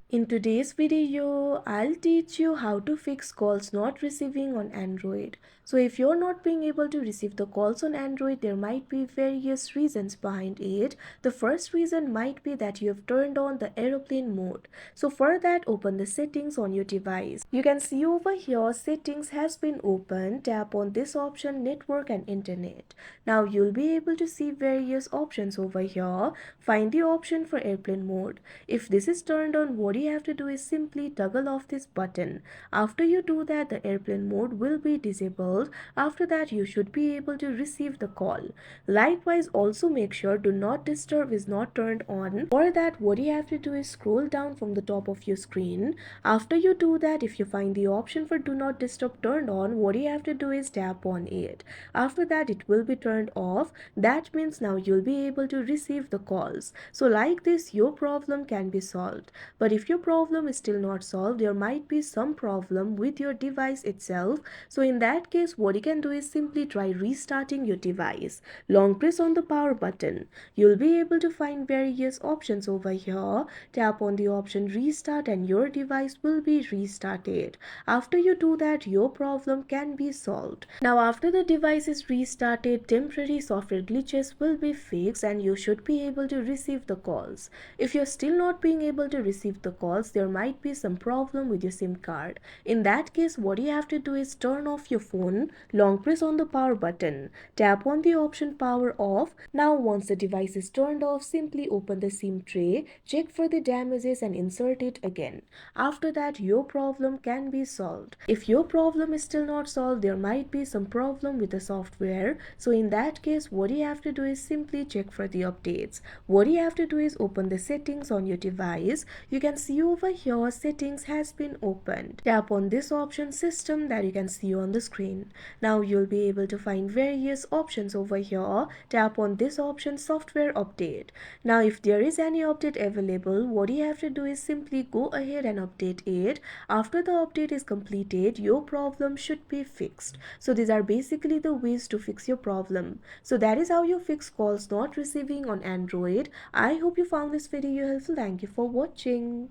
In today's video, I'll teach you how to fix calls not receiving on Android. So if you're not being able to receive the calls on Android, there might be various reasons behind it. The first reason might be that you have turned on the aeroplane mode. So for that, open the settings on your device. You can see over here settings has been opened. Tap on this option network and internet. Now you'll be able to see various options over here. Find the option for airplane mode. If this is turned on, what you have to do is simply toggle off this button. After you do that, the airplane mode will be disabled. After that, you should be able to receive the call. Likewise, also make sure do not disturb is not turned on. For that, what you have to do is scroll down from the top of your screen. After you do that, if you find the option for do not disturb turned on, what you have to do is tap on it. After that, it will be turned off. That means now you'll be able to receive the calls. So like this, your problem can be solved. But if your problem is still not solved, there might be some problem with your device itself. So in that case, what you can do is simply try restarting your device. Long press on the power button. You'll be able to find various options over here. Tap on the option restart and your device will be restarted. After you do that, your problem can be solved. Now after the device is restarted, temporary software glitches will be fixed and you should be able to receive the calls. If you're still not being able to receive the calls, there might be some problem with your SIM card. In that case, what you have to do is turn off your phone, long press on the power button, tap on the option power off. Now once the device is turned off, simply open the SIM tray, check for the damages and insert it again. After that, your problem can be solved. If your problem is still not solved, there might be some problem with the software. So in that case, what you have to do is simply check for the updates. What you have to do is open the settings on your device. You can see over here settings has been opened. Tap on this option system that you can see on the screen. Now you'll be able to find various options over here. Tap on this option software update. Now if there is any update available, what you have to do is simply go ahead and update it. After the update is completed, your problem should be fixed. So these are basically the ways to fix your problem. So that is how you fix calls not receiving on Android. I hope you found this video helpful. Thank you for watching.